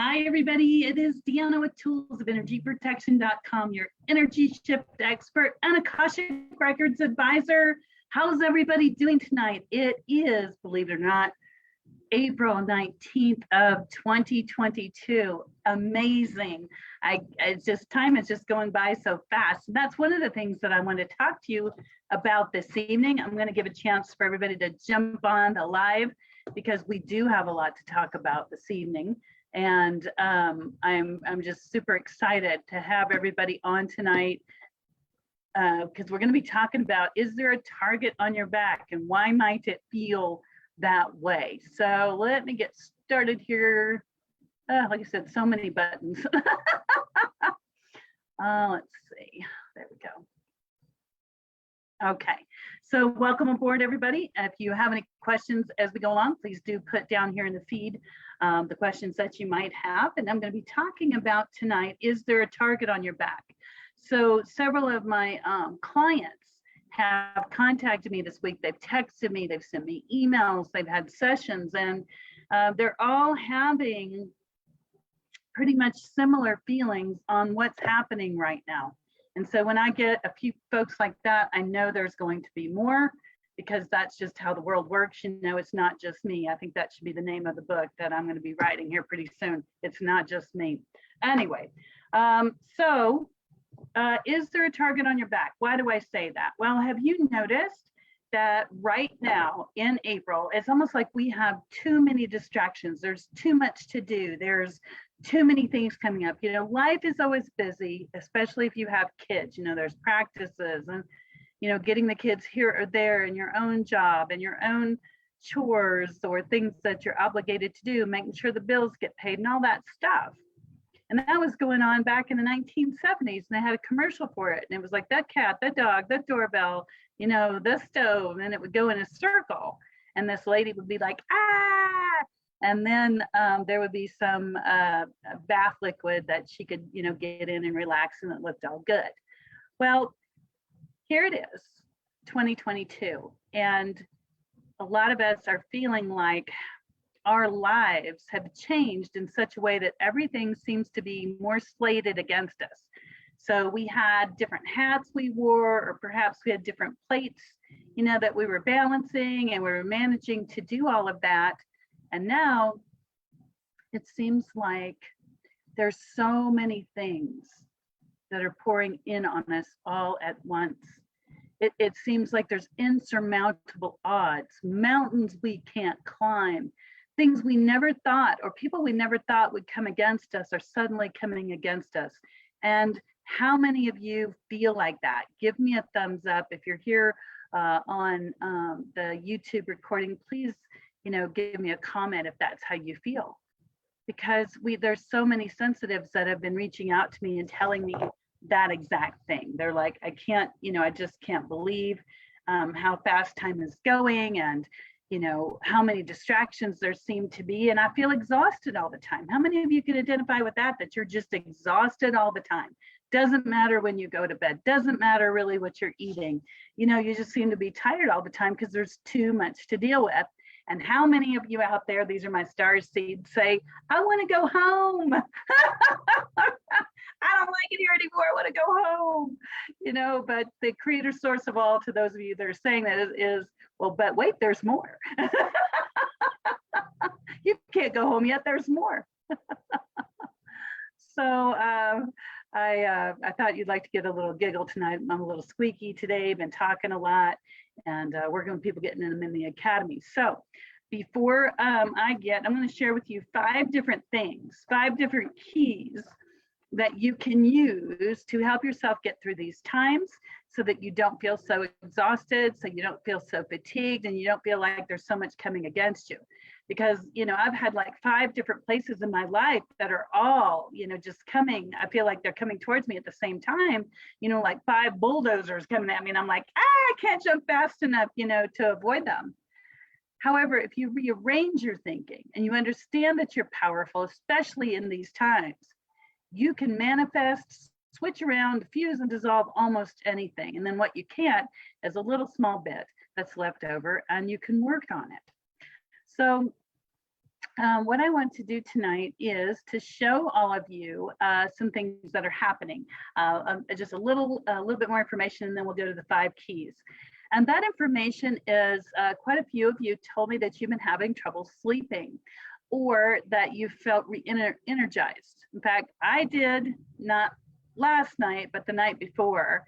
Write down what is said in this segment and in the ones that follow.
Hi, everybody. It is Deanna with Tools of EnergyProtection.com, your energy shift expert and Akashic Records advisor. How's everybody doing tonight? It is, believe it or not, April 19th of 2022. Amazing. Time is just going by so fast. That's one of the things that I want to talk to you about this evening. I'm going to give a chance for everybody to jump on the live because we do have a lot to talk about this evening. And I'm just super excited to have everybody on tonight because we're going to be talking about, is there a target on your back and why might it feel that way? So let me get started here. Like I said, so many buttons. Let's see, there we go. Okay, so welcome aboard, everybody. If you have any questions as we go along, please do put down here in the feed the questions that you might have. And I'm going to be talking about tonight, is there a target on your back? So several of my clients have contacted me this week. They've texted me, they've sent me emails, they've had sessions, and they're all having pretty much similar feelings on what's happening right now. And so when I get a few folks like that, I know there's going to be more because that's just how the world works. You know, it's not just me. I think that should be the name of the book that I'm going to be writing here pretty soon. It's not just me. Anyway, is there a target on your back? Why do I say that? Well, have you noticed that right now in April, it's almost like we have too many distractions. There's too much to do. There's too many things coming up. You know, life is always busy, especially if you have kids. You know, there's practices and, you know, getting the kids here or there in your own job and your own chores or things that you're obligated to do, making sure the bills get paid and all that stuff. And that was going on back in the 1970s, and they had a commercial for it. And it was like that cat, that dog, that doorbell, you know, the stove, and it would go in a circle. And this lady would be like, ah, and then there would be some bath liquid that she could, you know, get in and relax, and it looked all good. Well, here it is, 2022. And a lot of us are feeling like our lives have changed in such a way that everything seems to be more slated against us. So we had different hats we wore, or perhaps we had different plates, you know, that we were balancing, and we were managing to do all of that. And now it seems like there's so many things that are pouring in on us all at once. It seems like there's insurmountable odds, mountains we can't climb, things we never thought, or people we never thought would come against us are suddenly coming against us. And how many of you feel like that? Give me a thumbs up. If you're here on the YouTube recording, please, you know, give me a comment if that's how you feel. Because there's so many sensitives that have been reaching out to me and telling me that exact thing. They're like, I can't, you know, I just can't believe how fast time is going, and you know, how many distractions there seem to be, and I feel exhausted all the time. How many of you can identify with that you're just exhausted all the time? Doesn't matter when you go to bed, doesn't matter really what you're eating. You know, you just seem to be tired all the time because there's too much to deal with. And how many of you out there, these are my star seeds, say, I want to go home. I don't like it here anymore. I want to go home. You know, but the creator source of all, to those of you that are saying that, is well, but wait, there's more. You can't go home yet. There's more. So I thought you'd like to get a little giggle tonight. I'm a little squeaky today. Been talking a lot and working with people, getting them in the academy. So before I'm going to share with you 5 different things, 5 different keys that you can use to help yourself get through these times so that you don't feel so exhausted, so you don't feel so fatigued, and you don't feel like there's so much coming against you. Because, you know, I've had like 5 different places in my life that are all, you know, just coming. I feel like they're coming towards me at the same time, you know, like 5 bulldozers coming at me, and I'm like, I can't jump fast enough, you know, to avoid them. However, if you rearrange your thinking and you understand that you're powerful, especially in these times, you can manifest, switch around, fuse and dissolve almost anything. And then what you can't is a little small bit that's left over, and you can work on it. So what I want to do tonight is to show all of you some things that are happening. Just a little bit more information, and then we'll go to the 5 keys. And that information is quite a few of you told me that you've been having trouble sleeping, or that you felt energized. In fact, I did, not last night, but the night before.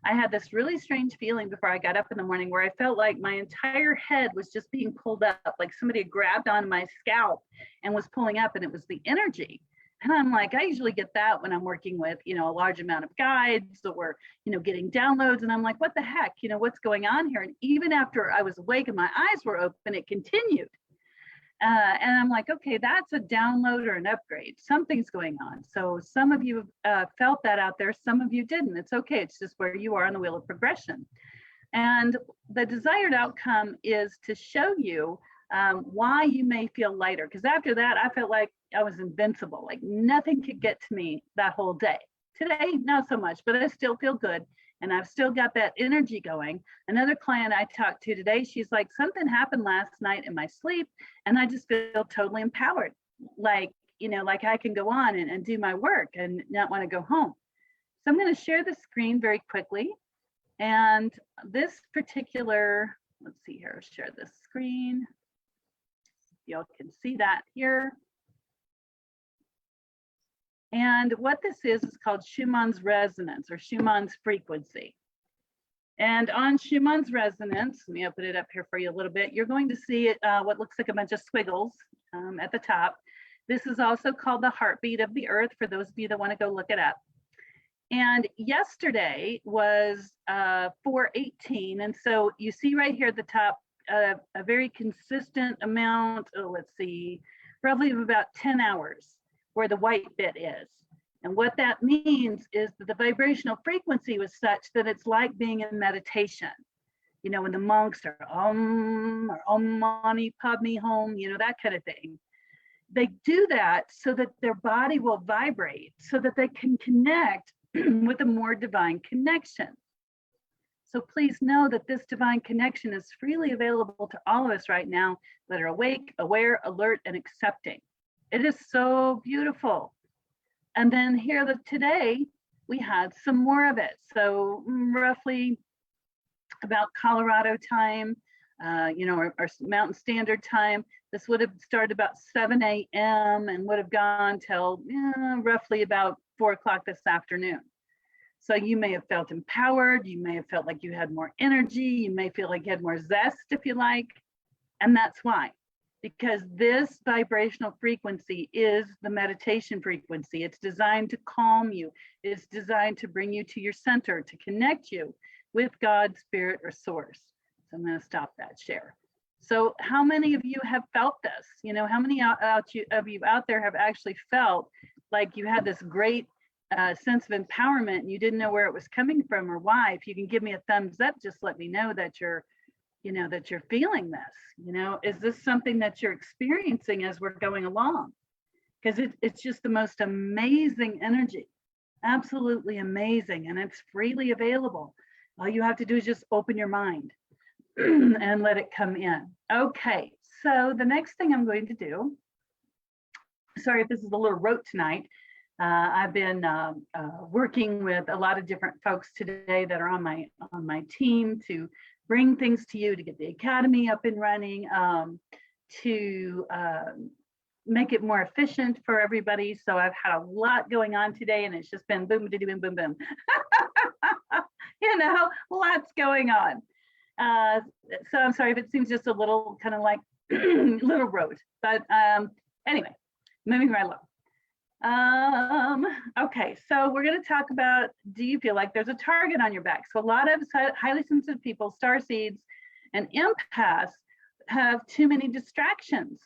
I had this really strange feeling before I got up in the morning where I felt like my entire head was just being pulled up, like somebody had grabbed on my scalp and was pulling up, and it was the energy. And I'm like, I usually get that when I'm working with, a large amount of guides or, getting downloads. And I'm like, what the heck, what's going on here? And even after I was awake and my eyes were open, it continued. And I'm like, okay, that's a download or an upgrade. Something's going on. So some of you felt that out there. Some of you didn't. It's okay. It's just where you are on the wheel of progression. And the desired outcome is to show you why you may feel lighter. Because after that, I felt like I was invincible. Like nothing could get to me that whole day. Today, not so much, but I still feel good. And I've still got that energy going. Another client I talked to today, she's like, something happened last night in my sleep, and I just feel totally empowered. Like, like I can go on and do my work and not want to go home. So I'm going to share the screen very quickly. And this particular, let's see here, share the screen. Y'all can see that here. And what this is called Schumann's resonance, or Schumann's frequency. And on Schumann's resonance, let me open it up here for you a little bit. You're going to see what looks like a bunch of squiggles at the top. This is also called the heartbeat of the earth, for those of you that want to go look it up. And yesterday was 4/18. And so you see right here at the top, a very consistent amount, let's see, roughly of about 10 hours. Where the white bit is. And what that means is that the vibrational frequency was such that it's like being in meditation. When the monks are or Om Mani Padme Hum, that kind of thing. They do that so that their body will vibrate, so that they can connect with a more divine connection. So please know that this divine connection is freely available to all of us right now that are awake, aware, alert, and accepting. It is so beautiful. And then here today, we had some more of it. So roughly about Colorado time, our Mountain Standard Time, this would have started about 7 a.m. and would have gone till roughly about 4 o'clock this afternoon. So you may have felt empowered. You may have felt like you had more energy. You may feel like you had more zest, if you like. And that's why. Because this vibrational frequency is the meditation frequency. It's designed to calm you. It's designed to bring you to your center, to connect you with God, spirit, or source. So I'm going to stop that share. So how many of you have felt this? How many of you out there have actually felt like you had this great sense of empowerment and you didn't know where it was coming from or why? If you can give me a thumbs up, just let me know that you're feeling this. Is this something that you're experiencing as we're going along? Because it's just the most amazing energy, absolutely amazing, and it's freely available. All you have to do is just open your mind and let it come in. Okay, so the next thing I'm going to do, sorry if this is a little rote tonight. I've been working with a lot of different folks today that are on my team to bring things to you, to get the academy up and running, to make it more efficient for everybody. So I've had a lot going on today, and it's just been boom, boom, boom, boom. Lots going on. So I'm sorry if it seems just a little kind of like little rote, but anyway, moving right along. Okay, so we're going to talk about, do you feel like there's a target on your back? So a lot of highly sensitive people, starseeds and empaths, have too many distractions,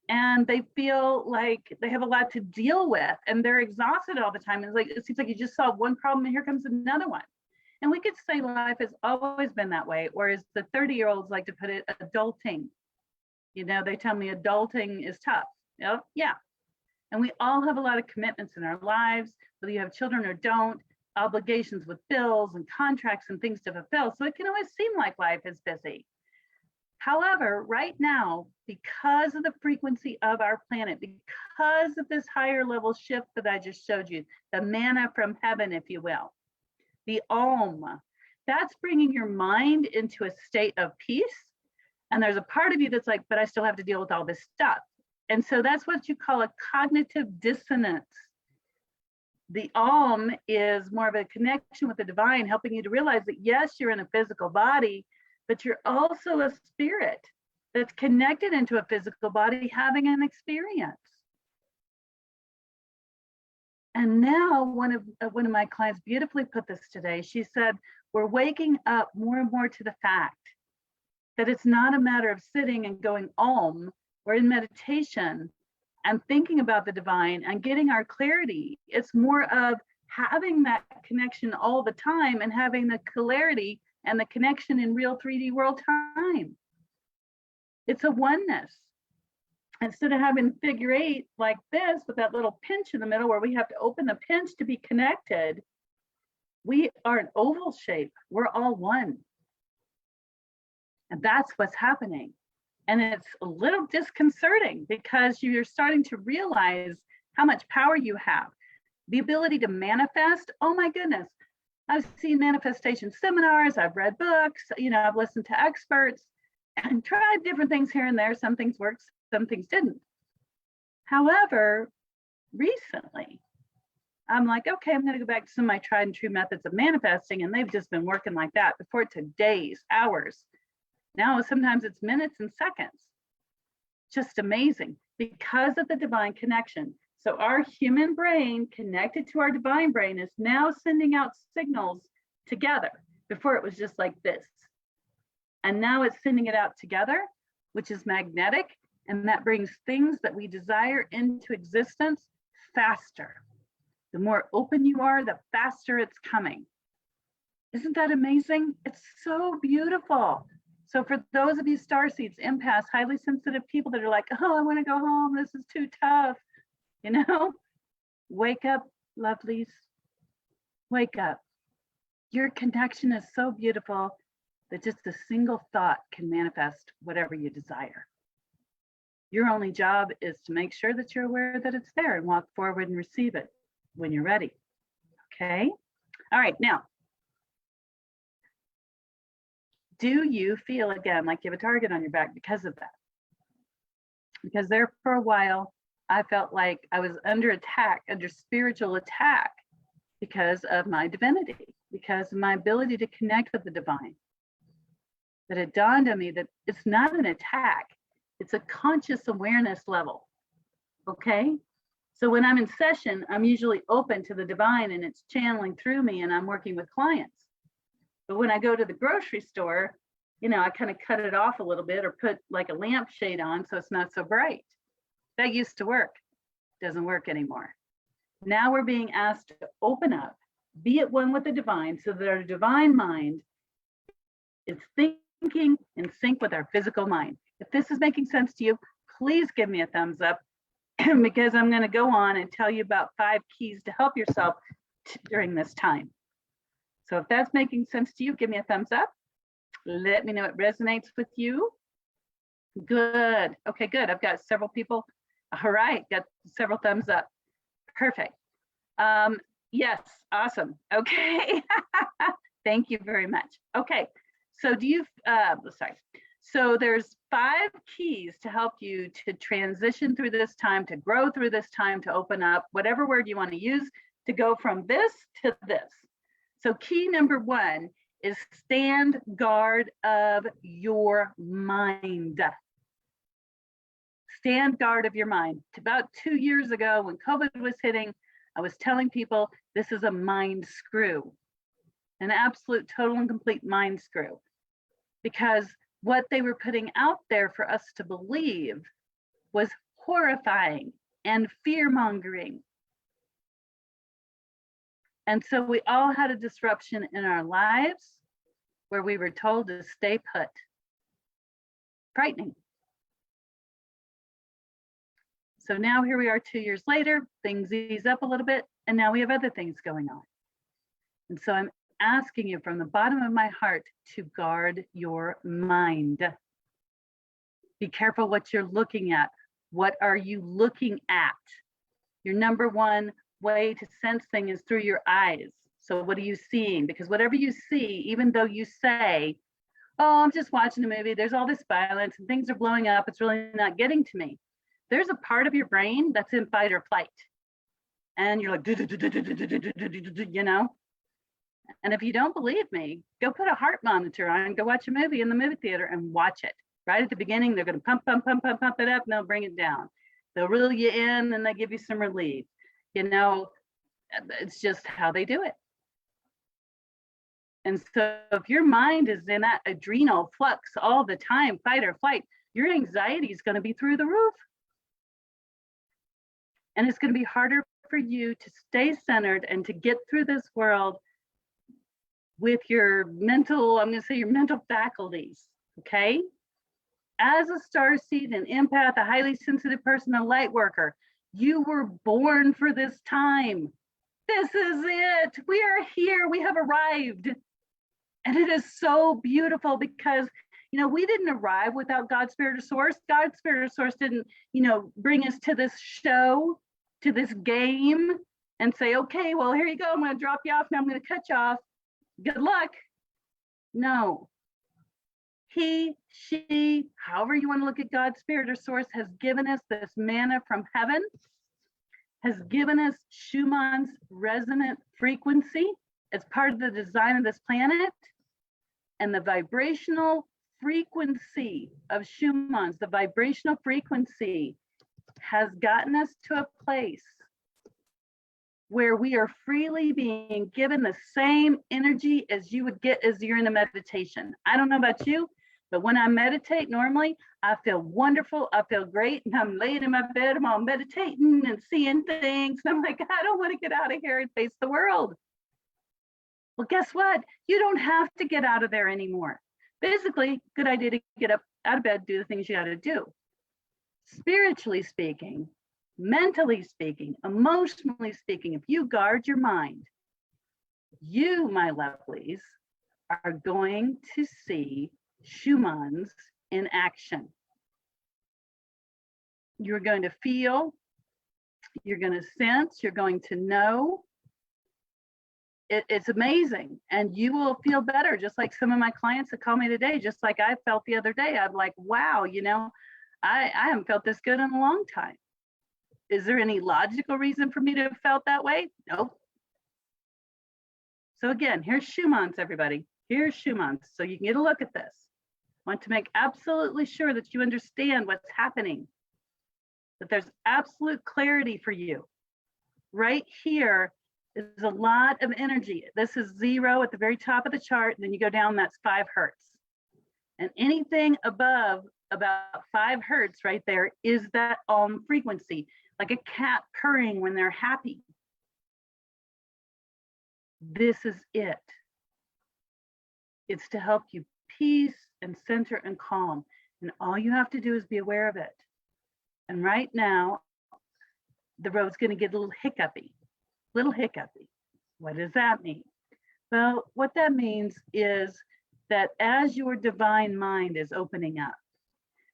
and they feel like they have a lot to deal with, and they're exhausted all the time. It's like, it seems like you just solved one problem and here comes another one. And we could say life has always been that way, or as the 30-year-olds like to put it, adulting. They tell me adulting is tough. Yeah. And we all have a lot of commitments in our lives, whether you have children or don't, obligations with bills and contracts and things to fulfill. So it can always seem like life is busy. However, right now, because of the frequency of our planet, because of this higher level shift that I just showed you, the manna from heaven, if you will, the Om, that's bringing your mind into a state of peace. And there's a part of you that's like, but I still have to deal with all this stuff. And so that's what you call a cognitive dissonance. The Om is more of a connection with the divine, helping you to realize that yes, you're in a physical body, but you're also a spirit that's connected into a physical body having an experience. And now one of my clients beautifully put this today. She said, we're waking up more and more to the fact that it's not a matter of sitting and going Om or in meditation and thinking about the divine and getting our clarity. It's more of having that connection all the time and having the clarity and the connection in real 3D world time. It's a oneness. Instead of having figure eight like this with that little pinch in the middle where we have to open the pinch to be connected, we are an oval shape. We're all one. And that's what's happening. And it's a little disconcerting because you're starting to realize how much power you have. The ability to manifest, oh my goodness. I've seen manifestation seminars, I've read books, I've listened to experts and tried different things here and there. Some things worked, some things didn't. However, recently, I'm like, okay, I'm going to go back to some of my tried and true methods of manifesting, and they've just been working like that. Before it took days, hours. Now, sometimes it's minutes and seconds. Just amazing because of the divine connection. So our human brain connected to our divine brain is now sending out signals together. Before it was just like this. And now it's sending it out together, which is magnetic. And that brings things that we desire into existence faster. The more open you are, the faster it's coming. Isn't that amazing? It's so beautiful. So for those of you starseeds, empaths, highly sensitive people that are like, oh, I want to go home. This is too tough. Wake up, lovelies. Wake up. Your connection is so beautiful that just a single thought can manifest whatever you desire. Your only job is to make sure that you're aware that it's there and walk forward and receive it when you're ready. Okay? All right, now, do you feel again like you have a target on your back because of that? Because there for a while, I felt like I was under attack, under spiritual attack because of my divinity, because of my ability to connect with the divine. But it dawned on me that it's not an attack, it's a conscious awareness level, okay? So when I'm in session, I'm usually open to the divine and it's channeling through me and I'm working with clients. But when I go to the grocery store, I kind of cut it off a little bit or put like a lampshade on so it's not so bright. That used to work, doesn't work anymore. Now we're being asked to open up, be at one with the divine so that our divine mind is thinking in sync with our physical mind. If this is making sense to you, please give me a thumbs up because I'm going to go on and tell you about 5 keys to help yourself during this time. So if that's making sense to you, give me a thumbs up. Let me know it resonates with you. Good. Okay, good. I've got several people. All right, got several thumbs up. Perfect. Yes, awesome. Okay. Thank you very much. Okay, so so there's 5 keys to help you to transition through this time, to grow through this time, to open up, whatever word you want to use, to go from this to this. So key number 1 is stand guard of your mind. Stand guard of your mind. About 2 years ago when COVID was hitting, I was telling people this is a mind screw, an absolute total and complete mind screw, because what they were putting out there for us to believe was horrifying and fear-mongering. And so we all had a disruption in our lives where we were told to stay put. Frightening. So now here we are 2 years later, things ease up a little bit, and now we have other things going on. And so I'm asking you from the bottom of my heart to guard your mind. Be careful what you're looking at. What are you looking at? Your number one way to sense things is through your eyes. So what are you seeing? Because whatever you see, even though you say, oh, I'm just watching a movie, there's all this violence and things are blowing up, it's really not getting to me. There's a part of your brain that's in fight or flight. And you're like, you know? And if you don't believe me, go put a heart monitor on, go watch a movie in the movie theater and watch it. Right at the beginning, they're going to pump it up, and they'll bring it down. They'll reel you in, and they give you some relief. You know, it's just how they do it. And so if your mind is in that adrenal flux all the time, fight or flight, your anxiety is going to be through the roof. And it's going to be harder for you to stay centered and to get through this world with your mental, I'm going to say your mental faculties, okay? As a starseed, an empath, a highly sensitive person, a light worker, you were born for this time. This is it. We are here. We have arrived. And it is so beautiful because, you know, we didn't arrive without God, Spirit, or Source. God, Spirit, or Source didn't, you know, bring us to this show, to this game and say, okay, well, here you go. I'm going to drop you off. Now I'm going to cut you off. Good luck. No. He, she, however you want to look at God, Spirit, or Source, has given us this manna from heaven, has given us Schumann's resonant frequency as part of the design of this planet. And the vibrational frequency of Schumann's, the vibrational frequency has gotten us to a place where we are freely being given the same energy as you would get as you're in a meditation. I don't know about you, but when I meditate normally, I feel wonderful, I feel great, and I'm laying in my bed, I'm all meditating and seeing things. And I'm like, I don't want to get out of here and face the world. Well, guess what? You don't have to get out of there anymore. Physically, good idea to get up out of bed, do the things you got to do. Spiritually speaking, mentally speaking, emotionally speaking, if you guard your mind, you, my lovelies, are going to see Schumann's in action. You're going to feel, you're going to sense, you're going to know. It's amazing. And you will feel better, just like some of my clients that call me today, just like I felt the other day. I'm like, wow, you know, I haven't felt this good in a long time. Is there any logical reason for me to have felt that way? Nope. So again, here's Schumann's, everybody. Here's Schumann's. So you can get a look at this. I want to make absolutely sure that you understand what's happening, that there's absolute clarity for you. Right here is a lot of energy. This is 0 at the very top of the chart, and then you go down, that's 5 hertz. And anything above about 5 hertz right there is that frequency, like a cat purring when they're happy. This is it. It's to help you peace and center and calm. And all you have to do is be aware of it. And right now, the road's going to get a little hiccupy. What does that mean? Well, what that means is that as your divine mind is opening up,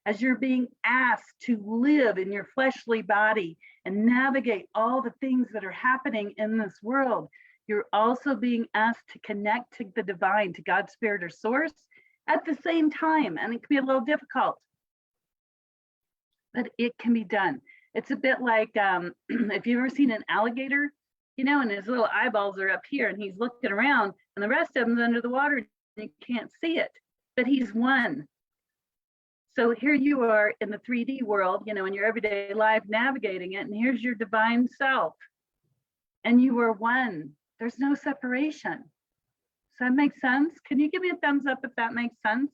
as you're being asked to live in your fleshly body and navigate all the things that are happening in this world, you're also being asked to connect to the divine, to God's Spirit or Source at the same time. And it can be a little difficult, but it can be done. It's a bit like if you've ever seen an alligator, you know, and his little eyeballs are up here and he's looking around and the rest of them's under the water and you can't see it, but he's one. So here you are in the 3D world, you know, in your everyday life navigating it, and here's your divine self. And you are one. There's no separation. Does that make sense? Can you give me a thumbs up if that makes sense?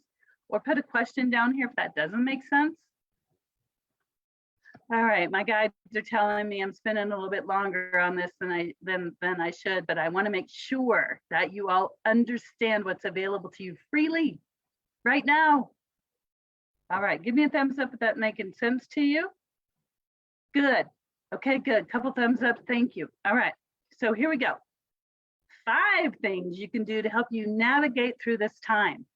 Or put a question down here if that doesn't make sense? All right, my guides are telling me I'm spending a little bit longer on this than I should, but I want to make sure that you all understand what's available to you freely right now. All right, give me a thumbs up if that's making sense to you. Good. Okay, good. Couple thumbs up. Thank you. All right, so here we go. 5 things you can do to help you navigate through this time,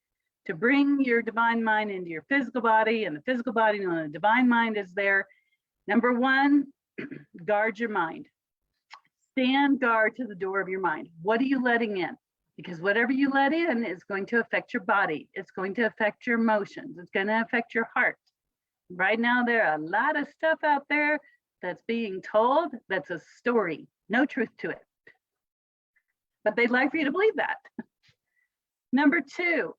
to bring your divine mind into your physical body, and the physical body and the divine mind is there. Number one, guard your mind. Stand guard to the door of your mind. What are you letting in? Because whatever you let in is going to affect your body. It's going to affect your emotions. It's going to affect your heart. Right now, there are a lot of stuff out there that's being told that's a story, no truth to it. But they'd like for you to believe that. Number two,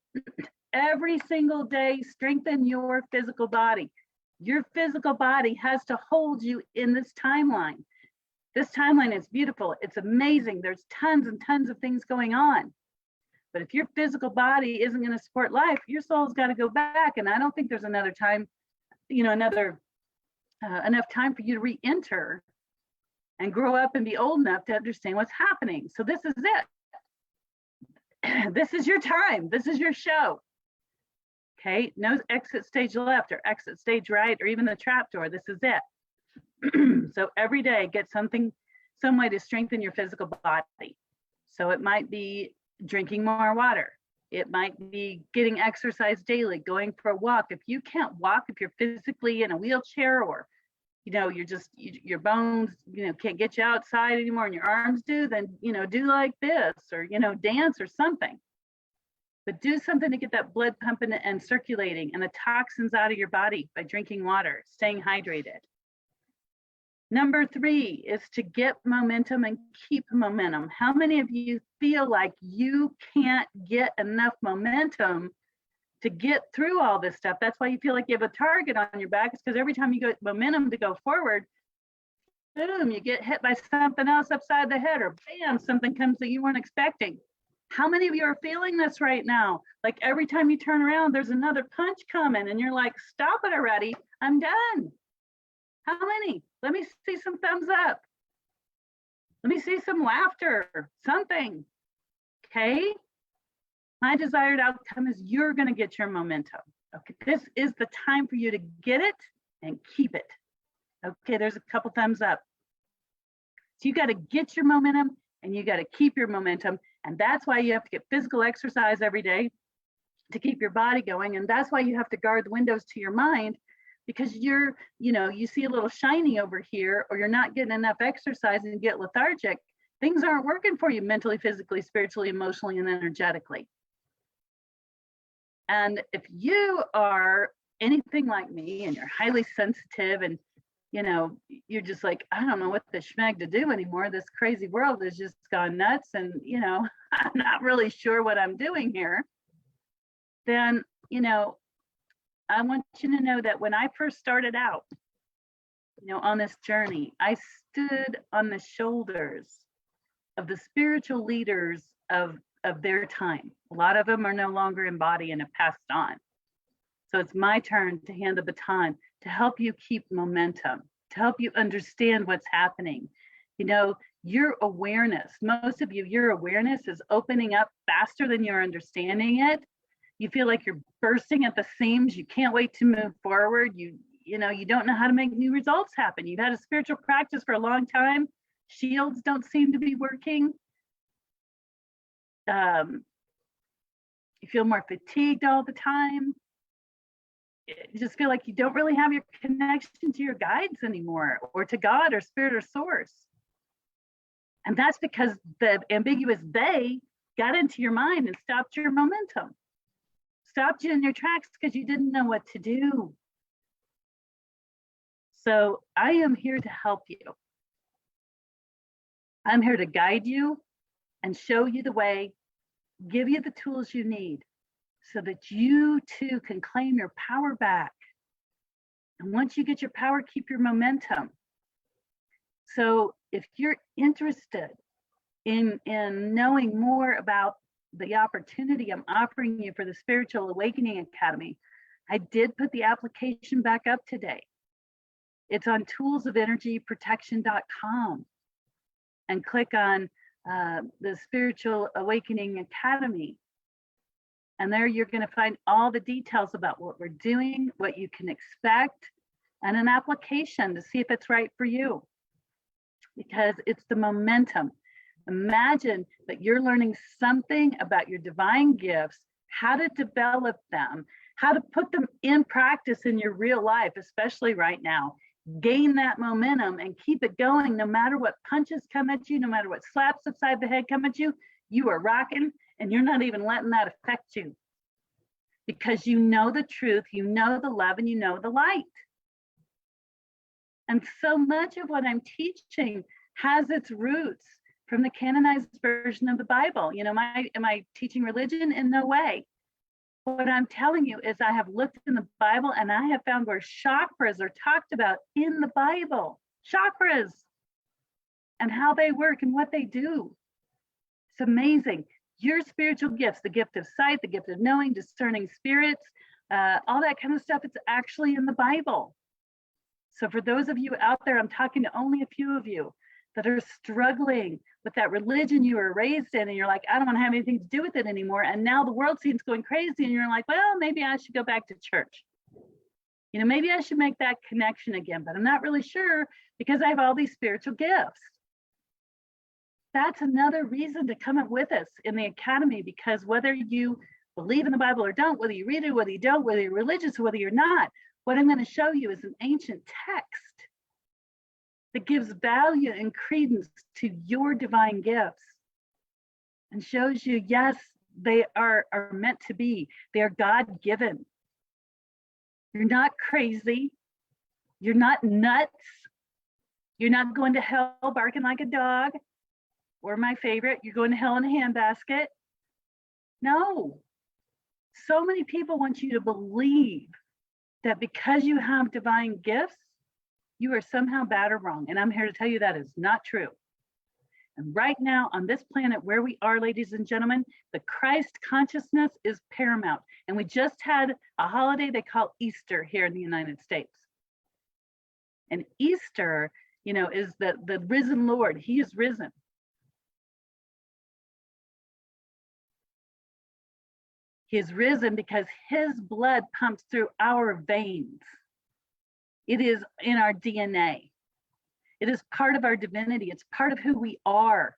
every single day, strengthen your physical body. Your physical body has to hold you in this timeline. This timeline is beautiful. It's amazing. There's tons and tons of things going on. But if your physical body isn't going to support life, your soul's got to go back. And I don't think there's another time, enough time for you to re-enter and grow up and be old enough to understand what's happening. So this is it. This is your time. This is your show. Okay, no exit stage left or exit stage right, or even the trap door. This is it. So every day, get some way to strengthen your physical body. So it might be drinking more water. It might be getting exercise daily, going for a walk. If you can't walk, if you're physically in a wheelchair, or your bones, can't get you outside anymore and your arms do, then, do like this, or, dance or something. But do something to get that blood pumping and circulating and the toxins out of your body by drinking water, staying hydrated. Number three is to get momentum and keep momentum. How many of you feel like you can't get enough momentum to get through all this stuff? That's why you feel like you have a target on your back. It's because every time you get momentum to go forward, boom, you get hit by something else upside the head, or bam, something comes that you weren't expecting. How many of you are feeling this right now? Like every time you turn around, there's another punch coming and you're like, stop it already, I'm done. How many? Let me see some thumbs up. Let me see some laughter, something. Okay? My desired outcome is you're going to get your momentum. Okay, this is the time for you to get it and keep it. Okay, there's a couple thumbs up. So you got to get your momentum and you got to keep your momentum. And that's why you have to get physical exercise every day to keep your body going. And that's why you have to guard the windows to your mind, because you see a little shiny over here, or you're not getting enough exercise and get lethargic. Things aren't working for you mentally, physically, spiritually, emotionally, and energetically. And if you are anything like me and you're highly sensitive and, you're just like, I don't know what the schmeg to do anymore. This crazy world has just gone nuts. And, I'm not really sure what I'm doing here. Then, I want you to know that when I first started out, on this journey, I stood on the shoulders of the spiritual leaders of their time. A lot of them are no longer in body and have passed on. So it's my turn to hand the baton to help you keep momentum, to help you understand what's happening. Your awareness, most of you, your awareness is opening up faster than you're understanding it. You feel like you're bursting at the seams. You can't wait to move forward. You don't know how to make new results happen. You've had a spiritual practice for a long time. Shields don't seem to be working. You feel more fatigued all the time. You just feel like you don't really have your connection to your guides anymore, or to God or spirit or source. And that's because the ambiguous they got into your mind and stopped your momentum. Stopped you in your tracks because you didn't know what to do. So I am here to help you. I'm here to guide you and show you the way, give you the tools you need so that you too can claim your power back. And once you get your power, keep your momentum. So if you're interested in knowing more about the opportunity I'm offering you for the Spiritual Awakening Academy, I did put the application back up today. It's on toolsofenergyprotection.com, and click on the Spiritual Awakening Academy. And there you're going to find all the details about what we're doing, what you can expect, and an application to see if it's right for you. Because it's the momentum. Imagine that you're learning something about your divine gifts how to develop them, how to put them in practice in your real life, especially right now. Gain that momentum and keep it going no matter what punches come at you, no matter what slaps upside the head come at you. You are rocking, and you're not even letting that affect you, because you know the truth, you know the love, and you know the light. And so much of what I'm teaching has its roots from the canonized version of the Bible. You know, am I teaching religion? In no way. What I'm telling you is I have looked in the Bible and I have found where chakras are talked about in the Bible. Chakras and how they work and what they do. It's amazing. Your spiritual gifts, the gift of sight, the gift of knowing, discerning spirits, all that kind of stuff, it's actually in the Bible. So for those of you out there, I'm talking to only a few of you that are struggling with that religion you were raised in, and you're like, I don't want to have anything to do with it anymore. And now the world seems going crazy, and you're like, well, maybe I should go back to church. You know, maybe I should make that connection again, but I'm not really sure because I have all these spiritual gifts. That's another reason to come up with us in the Academy, because whether you believe in the Bible or don't, whether you read it, whether you don't, whether you're religious or whether you're not, what I'm going to show you is an ancient text that gives value and credence to your divine gifts and shows you, yes, they are meant to be. They are God-given. You're not crazy. You're not nuts. You're not going to hell barking like a dog. Or my favorite, you're going to hell in a handbasket. No. So many people want you to believe that because you have divine gifts, you are somehow bad or wrong. And I'm here to tell you that is not true. And right now on this planet where we are, ladies and gentlemen, the Christ consciousness is paramount. And we just had a holiday they call Easter here in the United States. And Easter, you know, is the risen Lord. He is risen. He is risen because his blood pumps through our veins. It is in our DNA. It is part of our divinity. It's part of who we are,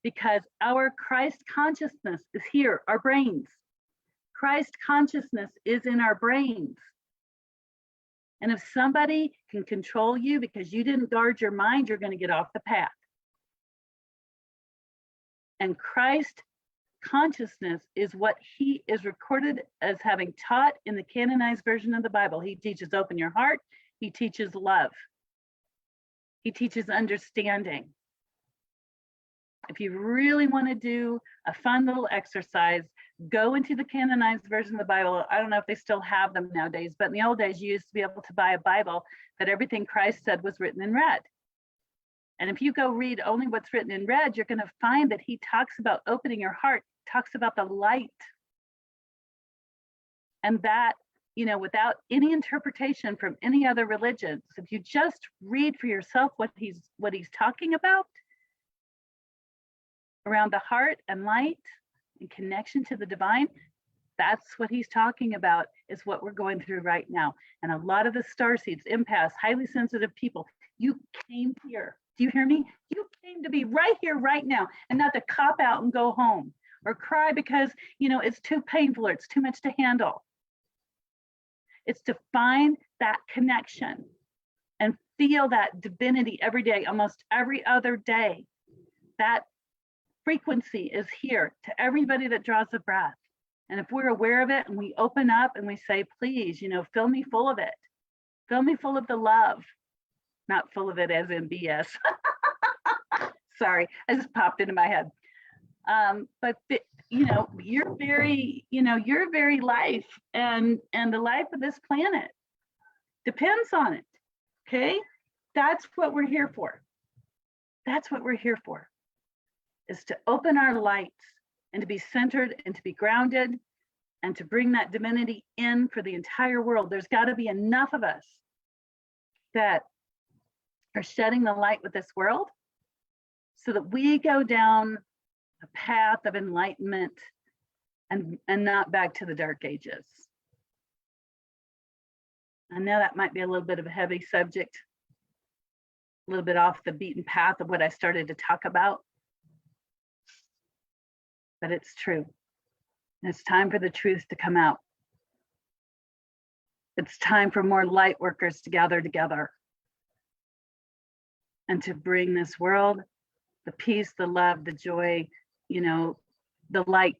because our Christ consciousness is here, our brains. Christ consciousness is in our brains. And if somebody can control you because you didn't guard your mind, you're going to get off the path. And Christ consciousness is what he is recorded as having taught in the canonized version of the Bible. He teaches open your heart. He teaches love. He teaches understanding. If you really want to do a fun little exercise, go into the canonized version of the Bible. I don't know if they still have them nowadays, but in the old days, you used to be able to buy a Bible that everything Christ said was written in red. And if you go read only what's written in red, you're going to find that he talks about opening your heart, talks about the light. And that, you know, without any interpretation from any other religions, if you just read for yourself what he's talking about around the heart and light and connection to the divine, that's what he's talking about, is what we're going through right now. And a lot of the starseeds, empaths, highly sensitive people, you came here. Do you hear me? You came to be right here, right now, and not to cop out and go home or cry because, you know, it's too painful or it's too much to handle. It's to find that connection and feel that divinity every day, almost every other day. That frequency is here to everybody that draws a breath. And if we're aware of it and we open up and we say, please, you know, fill me full of it. Fill me full of the love. Not full of it as in BS. Sorry, I just popped into my head. But you know, your very life and the life of this planet depends on it. Okay, that's what we're here for. That's what we're here for, is to open our lights and to be centered and to be grounded and to bring that divinity in for the entire world. There's got to be enough of us that are shedding the light with this world so that we go down a path of enlightenment and not back to the dark ages. I know that might be a little bit of a heavy subject, a little bit off the beaten path of what I started to talk about, but it's true. And it's time for the truth to come out. It's time for more light workers to gather together and to bring this world the peace, the love, the joy, the light,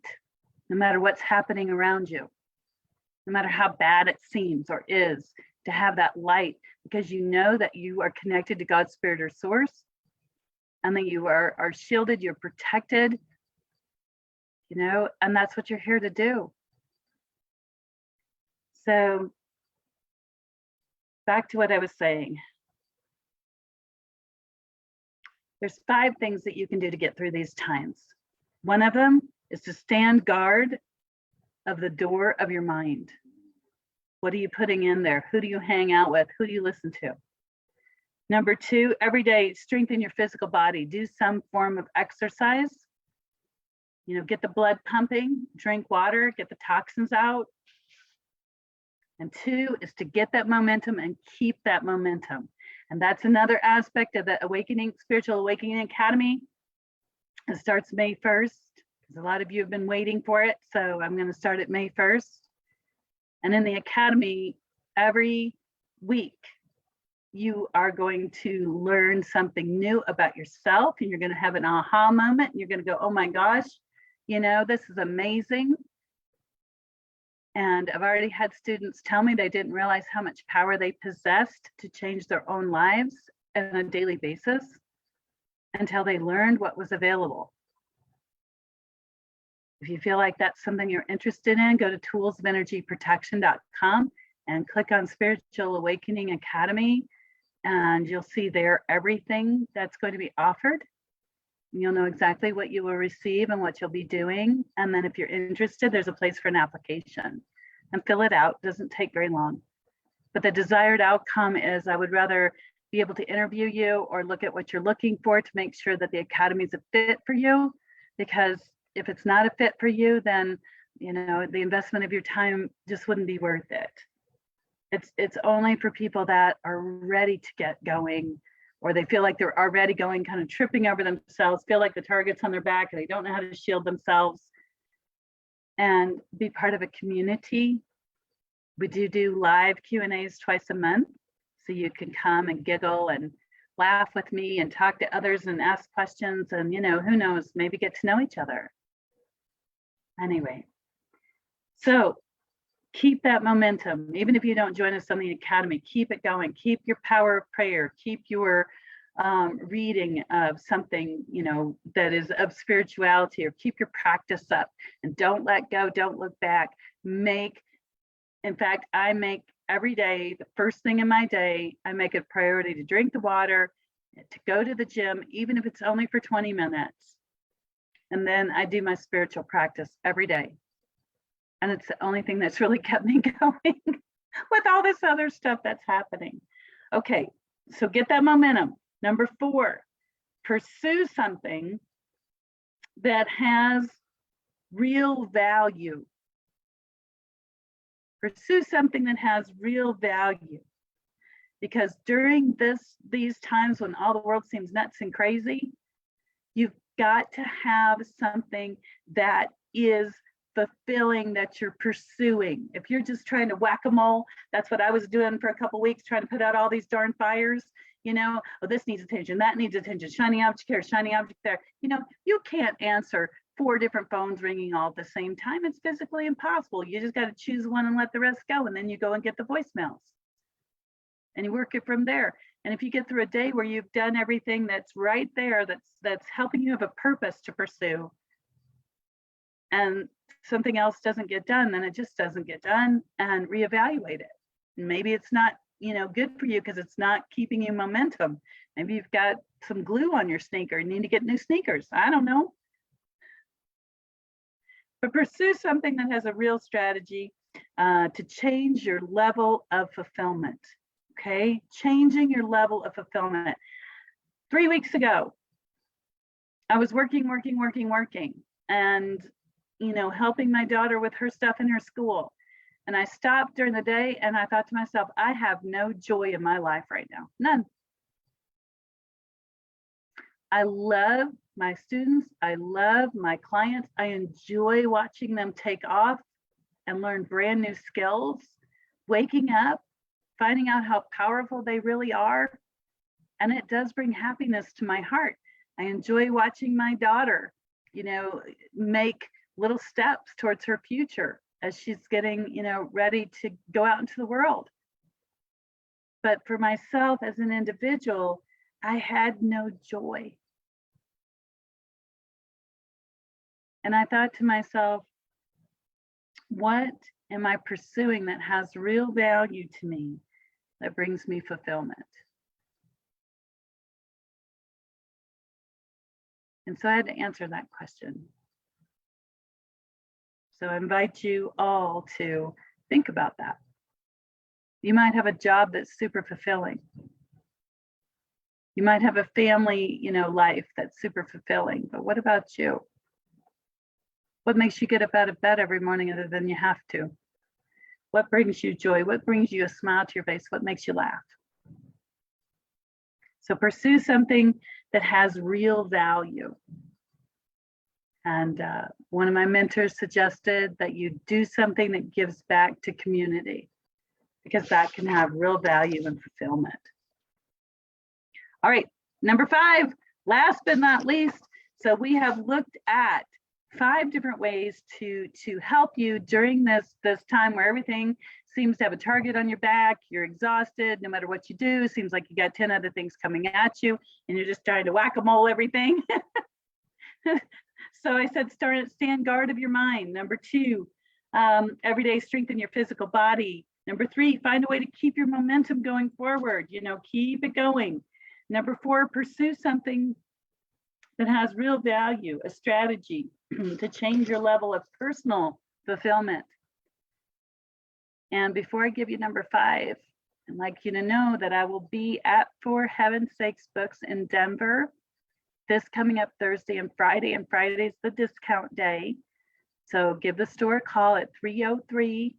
no matter what's happening around you, no matter how bad it seems or is, to have that light, because you know that you are connected to God's spirit or source, and that you are shielded, you're protected, and that's what you're here to do. So back to what I was saying. There's 5 things that you can do to get through these times. One of them is to stand guard of the door of your mind. What are you putting in there? Who do you hang out with? Who do you listen to? Number 2, every day, strengthen your physical body. Do some form of exercise. Get the blood pumping, drink water, get the toxins out. And 2 is to get that momentum and keep that momentum. And that's another aspect of the Spiritual Awakening Academy. It starts May 1st, because a lot of you have been waiting for it. So I'm going to start at May 1st. And in the Academy, every week, you are going to learn something new about yourself. And you're going to have an aha moment. And you're going to go, oh my gosh, this is amazing. And I've already had students tell me they didn't realize how much power they possessed to change their own lives on a daily basis until they learned what was available. If you feel like that's something you're interested in, go to toolsofenergyprotection.com and click on Spiritual Awakening Academy, and you'll see there everything that's going to be offered. You'll know exactly what you will receive and what you'll be doing. And then if you're interested, there's a place for an application, and fill it out. It doesn't take very long. But the desired outcome is I would rather be able to interview you or look at what you're looking for to make sure that the Academy is a fit for you. Because if it's not a fit for you, then the investment of your time just wouldn't be worth it. It's only for people that are ready to get going, or they feel like they're already going, kind of tripping over themselves, feel like the target's on their back and they don't know how to shield themselves, and be part of a community. We do live Q&As twice a month, so you can come and giggle and laugh with me and talk to others and ask questions, and who knows, maybe get to know each other. Anyway, so keep that momentum. Even if you don't join us on the Academy, keep it going. Keep your power of prayer. Keep your reading of something, that is of spirituality, or keep your practice up, and don't let go. Don't look back. In fact, I make every day, the first thing in my day, I make it a priority to drink the water, to go to the gym, even if it's only for 20 minutes. And then I do my spiritual practice every day. And it's the only thing that's really kept me going with all this other stuff that's happening. Okay, so get that momentum. Number 4, pursue something that has real value. Pursue something that has real value. Because during these times when all the world seems nuts and crazy, you've got to have something that is fulfilling, that you're pursuing. If you're just trying to whack-a-mole, that's what I was doing for a couple of weeks, trying to put out all these darn fires, oh, this needs attention, that needs attention, shiny object here, shiny object there. You can't answer 4 different phones ringing all at the same time. It's physically impossible. You just got to choose one and let the rest go, and then you go and get the voicemails and you work it from there. And if you get through a day where you've done everything that's right there, that's helping you have a purpose to pursue, and something else doesn't get done, then it just doesn't get done, and reevaluate it. And maybe it's not, good for you because it's not keeping you momentum. Maybe you've got some glue on your sneaker. You need to get new sneakers. I don't know. But pursue something that has a real strategy to change your level of fulfillment. Okay, changing your level of fulfillment. 3 weeks ago, I was working, and helping my daughter with her stuff in her school. And I stopped during the day and I thought to myself, I have no joy in my life right now. None. I love my students. I love my clients. I enjoy watching them take off and learn brand new skills, waking up, finding out how powerful they really are. And it does bring happiness to my heart. I enjoy watching my daughter, make little steps towards her future as she's getting, ready to go out into the world. But for myself as an individual, I had no joy. And I thought to myself, what am I pursuing that has real value to me, that brings me fulfillment? And so I had to answer that question. So I invite you all to think about that. You might have a job that's super fulfilling. You might have a family, life that's super fulfilling, but what about you? What makes you get up out of bed every morning other than you have to? What brings you joy? What brings you a smile to your face? What makes you laugh? So pursue something that has real value. And one of my mentors suggested that you do something that gives back to community, because that can have real value and fulfillment. All right, number 5, last but not least. So we have looked at 5 different ways to help you during this time where everything seems to have a target on your back. You're exhausted no matter what you do. Seems like you got 10 other things coming at you and you're just trying to whack-a-mole everything. So I said, stand guard of your mind. Number 2, every day strengthen your physical body. Number 3, find a way to keep your momentum going forward. Keep it going. Number 4, pursue something that has real value, a strategy to change your level of personal fulfillment. And before I give you number 5, I'd like you to know that I will be at For Heaven's Sakes Books in Denver this coming up Thursday and Friday, and Friday's the discount day. So give the store a call at 303-964-9339.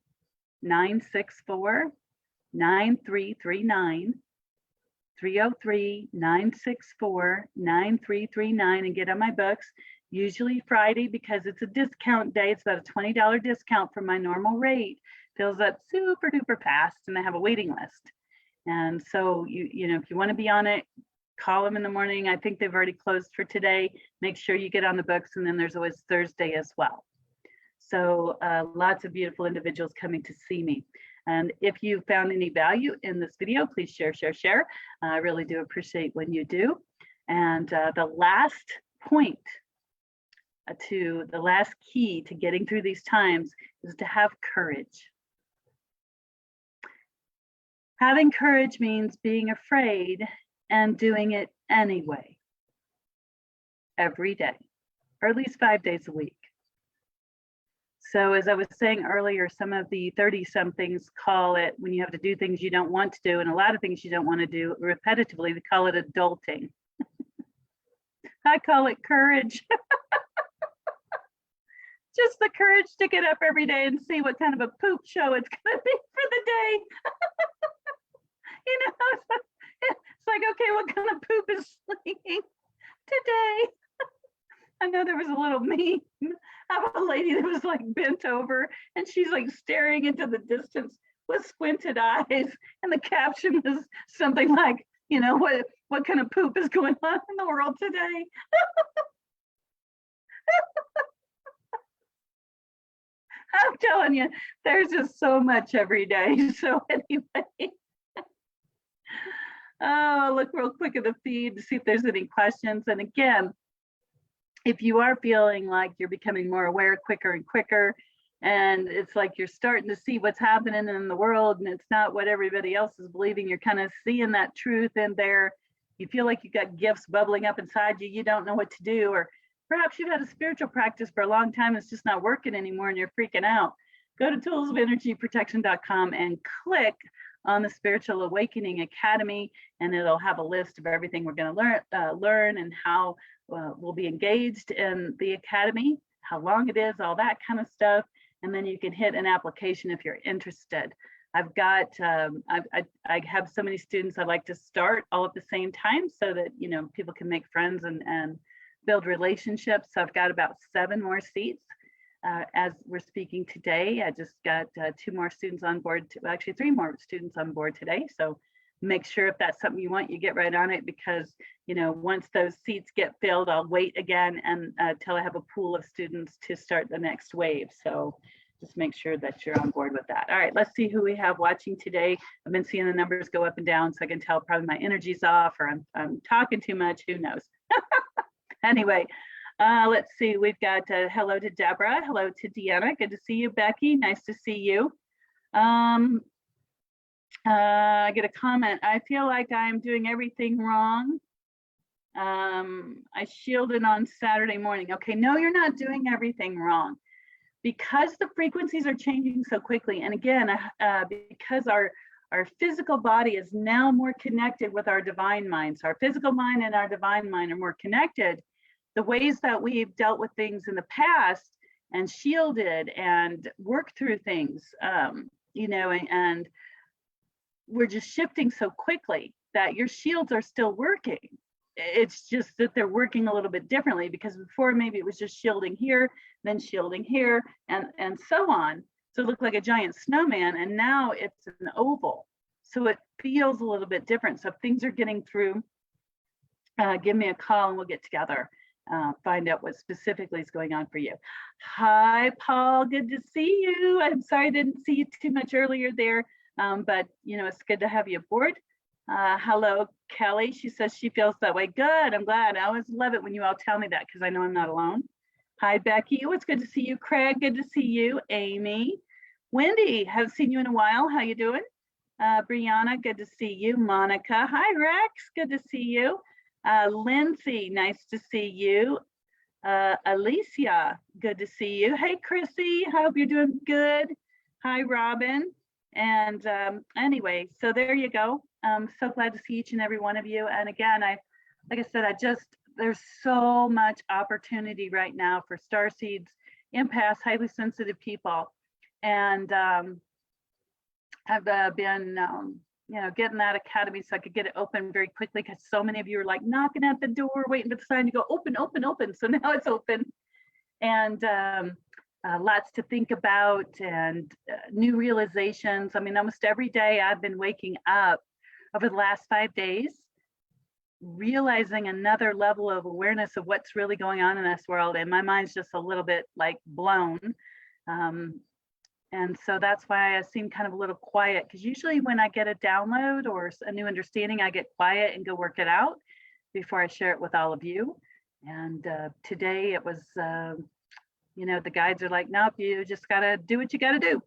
303-964-9339 and get on my books. Usually Friday, because it's a discount day, it's about a $20 discount from my normal rate. Fills up super duper fast, and they have a waiting list. And so if you want to be on it, call them in the morning. I think they've already closed for today. Make sure you get on the books, and then there's always Thursday as well. So lots of beautiful individuals coming to see me. And if you found any value in this video, please share. I really do appreciate when you do. And the last point the last key to getting through these times is to have courage. Having courage means being afraid and doing it anyway, every day, or at least 5 days a week. So as I was saying earlier, some of the 30-somethings call it, when you have to do things you don't want to do, and a lot of things you don't want to do repetitively, they call it adulting. I call it courage. Just the courage to get up every day and see what kind of a poop show it's going to be for the day. It's like, okay, what kind of poop is sleeping today? I know there was a little meme of a lady that was like bent over and she's like staring into the distance with squinted eyes, and the caption was something like, what kind of poop is going on in the world today? I'm telling you, there's just so much every day. So anyway, look real quick at the feed to see if there's any questions. And again, if you are feeling like you're becoming more aware quicker and quicker, and it's like you're starting to see what's happening in the world and it's not what everybody else is believing, you're kind of seeing that truth in there. You feel like you've got gifts bubbling up inside you, you don't know what to do, or perhaps you've had a spiritual practice for a long time, it's just not working anymore and you're freaking out. Go to toolsofenergyprotection.com and click on the Spiritual Awakening Academy, and it'll have a list of everything we're going to learn and how we'll be engaged in the academy, how long it is, all that kind of stuff. And then you can hit an application if you're interested. I've got, I have so many students I like to start all at the same time so that, people can make friends and build relationships. So I've got about 7 more seats as we're speaking today. I just got 2 more students on board, actually 3 more students on board today. So make sure if that's something you want, you get right on it, because, you know, once those seats get filled, I'll wait again and till I have a pool of students to start the next wave. So just make sure that you're on board with that. All right, let's see who we have watching today. I've been seeing the numbers go up and down, so I can tell probably my energy's off, or I'm talking too much, who knows. Anyway, let's see, we've got hello to Deborah, hello to Deanna, good to see you. Becky, nice to see you. I get a comment, I feel like I'm doing everything wrong. I shielded on Saturday morning. Okay, no, you're not doing everything wrong, because the frequencies are changing so quickly. And again, because our physical body is now more connected with our divine mind. So our physical mind and our divine mind are more connected. The ways that we've dealt with things in the past and shielded and worked through things, you know, and we're just shifting so quickly that your shields are still working. It's just that they're working a little bit differently, because before maybe it was just shielding here, then shielding here, and so on. So it looked like a giant snowman, and now it's an oval. So it feels a little bit different. So if things are getting through, give me a call and we'll get together, find out what specifically is going on for you. Hi, Paul, good to see you. I'm sorry I didn't see you too much earlier there, but you know, it's good to have you aboard. Hello, Kelly. She says she feels that way. Good. I'm glad. I always love it when you all tell me that, because I know I'm not alone. Hi, Becky. Oh, it's good to see you. Craig, good to see you. Amy, Wendy, haven't seen you in a while. How you doing? Brianna, good to see you. Monica, hi, Rex. Good to see you. Lindsay, nice to see you. Alicia, good to see you. Hey, Chrissy, hope you're doing good. Hi, Robin. And anyway, so there you go. I'm so glad to see each and every one of you. And again, like I said, there's so much opportunity right now for starseeds, empaths, highly sensitive people. And I've been, you know, getting that academy so I could get it open very quickly, because so many of you are like knocking at the door, waiting for the sign to go open, open, open. So now it's open. And lots to think about, and new realizations. I mean, almost every day I've been waking up over the last 5 days, realizing another level of awareness of what's really going on in this world. And my mind's just a little bit like blown. And so that's why I seem kind of a little quiet, because usually when I get a download or a new understanding, I get quiet and go work it out before I share it with all of you. And today it was, you know, the guides are like, nope, you just gotta do what you gotta do.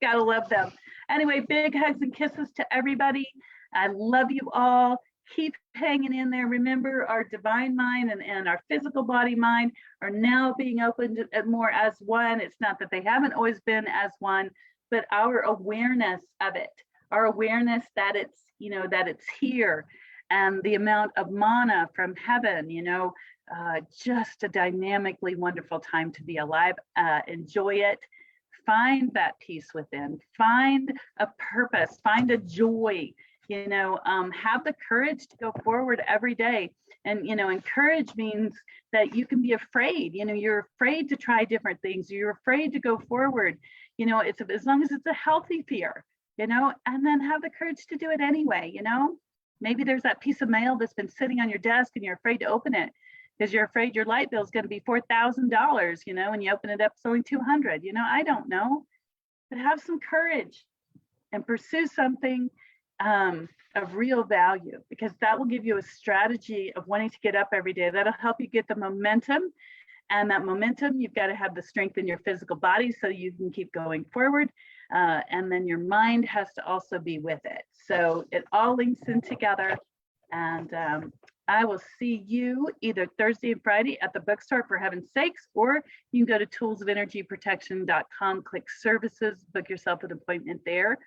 Gotta love them. Anyway, big hugs and kisses to everybody. I love you all. Keep hanging in there. Remember, our divine mind and our physical body mind are now being opened more as one. It's not that they haven't always been as one, but our awareness of it, our awareness that it's, you know, that it's here, and the amount of mana from heaven, you know, just a dynamically wonderful time to be alive. Enjoy it. Find that peace within, find a purpose, find a joy, you know, have the courage to go forward every day. And, you know, and courage means that you can be afraid, you know, you're afraid to try different things, you're afraid to go forward, you know, it's as long as it's a healthy fear, you know, and then have the courage to do it anyway, you know. Maybe there's that piece of mail that's been sitting on your desk and you're afraid to open it, because you're afraid your light bill is going to be $4,000, you know, when you open it up, it's only $200, you know, I don't know. But have some courage and pursue something of real value, because that will give you a strategy of wanting to get up every day. That'll help you get the momentum. And that momentum, you've got to have the strength in your physical body so you can keep going forward. And then your mind has to also be with it. So it all links in together. And I will see you either Thursday and Friday at the bookstore, for heaven's sakes, or you can go to toolsofenergyprotection.com, click services, book yourself an appointment there,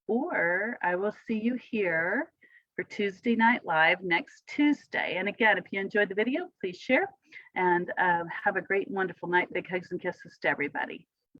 or I will see you here for Tuesday Night Live next Tuesday. And again, if you enjoyed the video, please share, and have a great and wonderful night. Big hugs and kisses to everybody.